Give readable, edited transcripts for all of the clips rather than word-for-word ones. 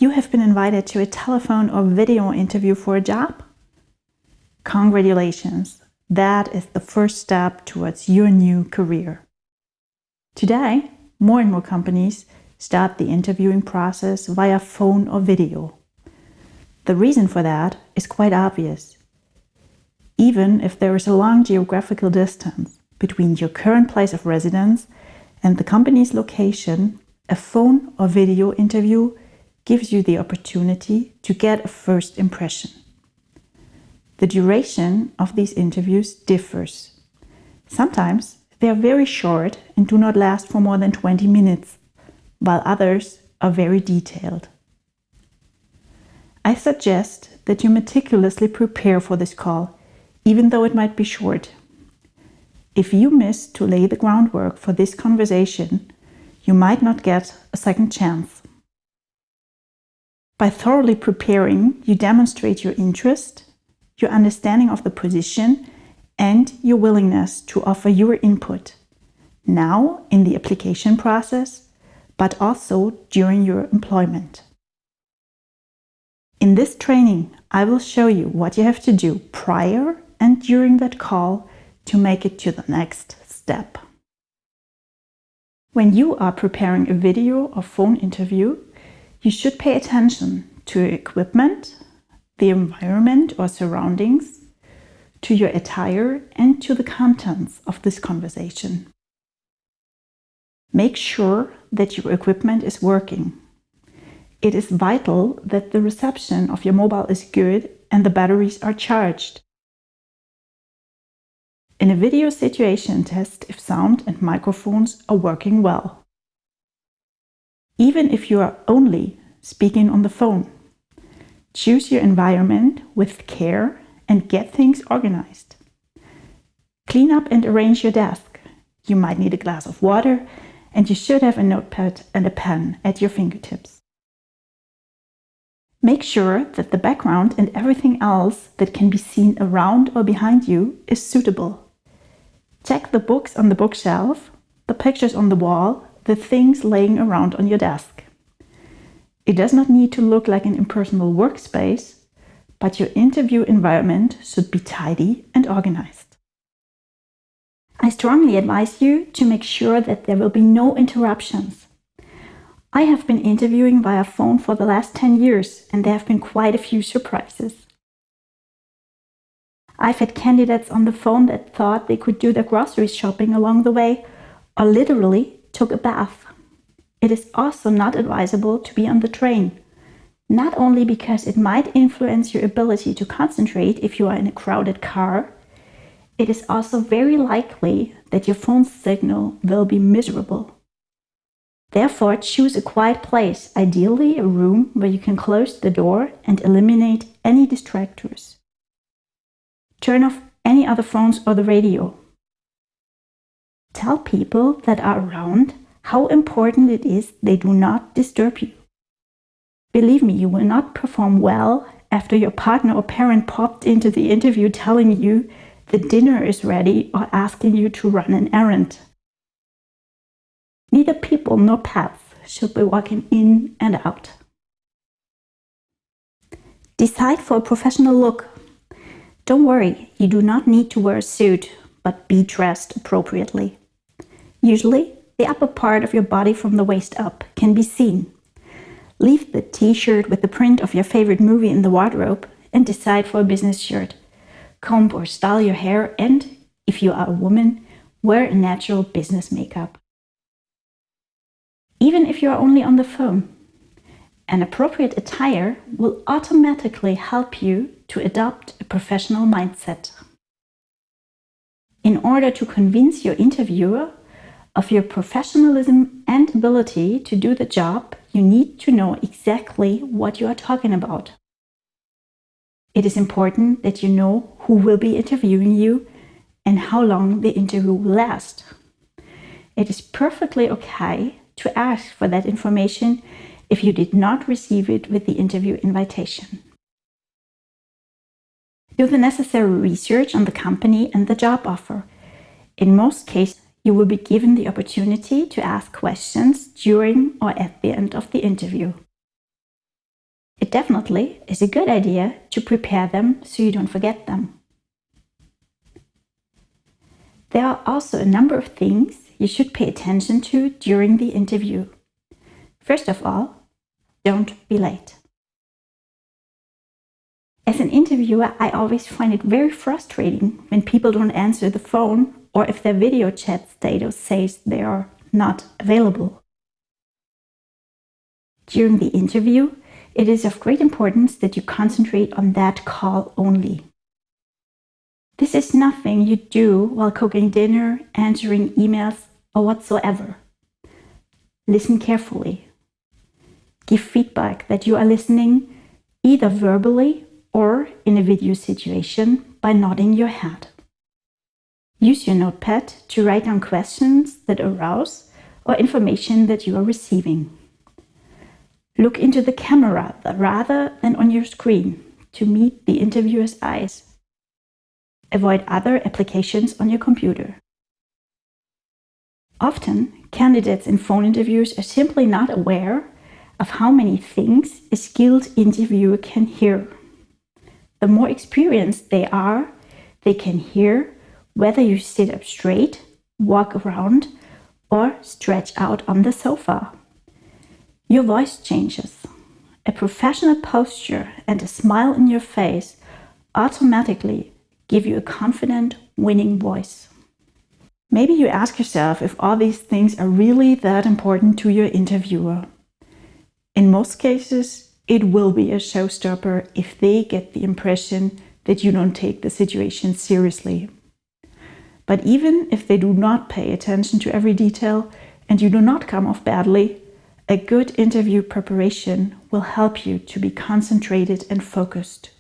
You have been invited to a telephone or video interview for a job? Congratulations! That is the first step towards your new career. Today, more and more companies start the interviewing process via phone or video. The reason for that is quite obvious. Even if there is a long geographical distance between your current place of residence and the company's location, a phone or video interview gives you the opportunity to get a first impression. The duration of these interviews differs. Sometimes they are very short and do not last for more than 20 minutes, while others are very detailed. I suggest that you meticulously prepare for this call, even though it might be short. If you miss to lay the groundwork for this conversation, you might not get a second chance. By thoroughly preparing, you demonstrate your interest, your understanding of the position, and your willingness to offer your input, now in the application process, but also during your employment. In this training, I will show you what you have to do prior and during that call to make it to the next step. When you are preparing a video or phone interview, you should pay attention to your equipment, the environment or surroundings, to your attire, and to the contents of this conversation. Make sure that your equipment is working. It is vital that the reception of your mobile is good and the batteries are charged. In a video situation, test if sound and microphones are working well. Even if you are only speaking on the phone, choose your environment with care and get things organized. Clean up and arrange your desk. You might need a glass of water, and you should have a notepad and a pen at your fingertips. Make sure that the background and everything else that can be seen around or behind you is suitable. Check the books on the bookshelf, the pictures on the wall, the things laying around on your desk. It does not need to look like an impersonal workspace, but your interview environment should be tidy and organized. I strongly advise you to make sure that there will be no interruptions. I have been interviewing via phone for the last 10 years, and there have been quite a few surprises. I've had candidates on the phone that thought they could do their grocery shopping along the way, or literally took a bath. It is also not advisable to be on the train, not only because it might influence your ability to concentrate if you are in a crowded car, it is also very likely that your phone signal will be miserable. Therefore, choose a quiet place, ideally a room where you can close the door and eliminate any distractors. Turn off any other phones or the radio. Tell people that are around how important it is they do not disturb you. Believe me, you will not perform well after your partner or parent popped into the interview telling you the dinner is ready or asking you to run an errand. Neither people nor pets should be walking in and out. Decide for a professional look. Don't worry, you do not need to wear a suit, but be dressed appropriately. Usually, the upper part of your body from the waist up can be seen. Leave the t-shirt with the print of your favorite movie in the wardrobe and decide for a business shirt. Comb or style your hair and, if you are a woman, wear a natural business makeup. Even if you are only on the phone, an appropriate attire will automatically help you to adopt a professional mindset. In order to convince your interviewer of your professionalism and ability to do the job, you need to know exactly what you are talking about. It is important that you know who will be interviewing you and how long the interview will last. It is perfectly okay to ask for that information if you did not receive it with the interview invitation. Do the necessary research on the company and the job offer. In most cases, you will be given the opportunity to ask questions during or at the end of the interview. It definitely is a good idea to prepare them so you don't forget them. There are also a number of things you should pay attention to during the interview. First of all, don't be late. As an interviewer, I always find it very frustrating when people don't answer the phone or if their video chat status says they are not available. During the interview, it is of great importance that you concentrate on that call only. This is nothing you do while cooking dinner, answering emails, or whatsoever. Listen carefully. Give feedback that you are listening, either verbally or in a video situation by nodding your head. Use your notepad to write down questions that arouse or information that you are receiving. Look into the camera rather than on your screen to meet the interviewer's eyes. Avoid other applications on your computer. Often, candidates in phone interviews are simply not aware of how many things a skilled interviewer can hear. The more experienced they are, they can hear whether you sit up straight, walk around, or stretch out on the sofa. Your voice changes. A professional posture and a smile in your face automatically give you a confident, winning voice. Maybe you ask yourself if all these things are really that important to your interviewer. In most cases, it will be a showstopper if they get the impression that you don't take the situation seriously. But even if they do not pay attention to every detail and you do not come off badly, a good interview preparation will help you to be concentrated and focused.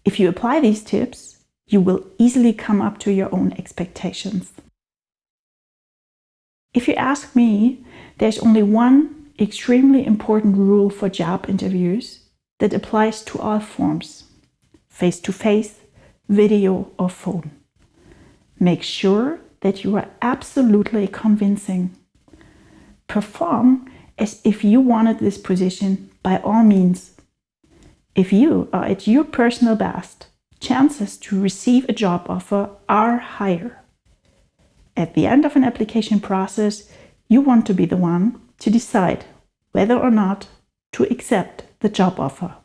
If you apply these tips, you will easily come up to your own expectations. If you ask me, there's only one extremely important rule for job interviews that applies to all forms: face-to-face, video, or phone. Make sure that you are absolutely convincing. Perform as if you wanted this position by all means. If you are at your personal best, chances to receive a job offer are higher. At the end of an application process, you want to be the one to decide whether or not to accept the job offer.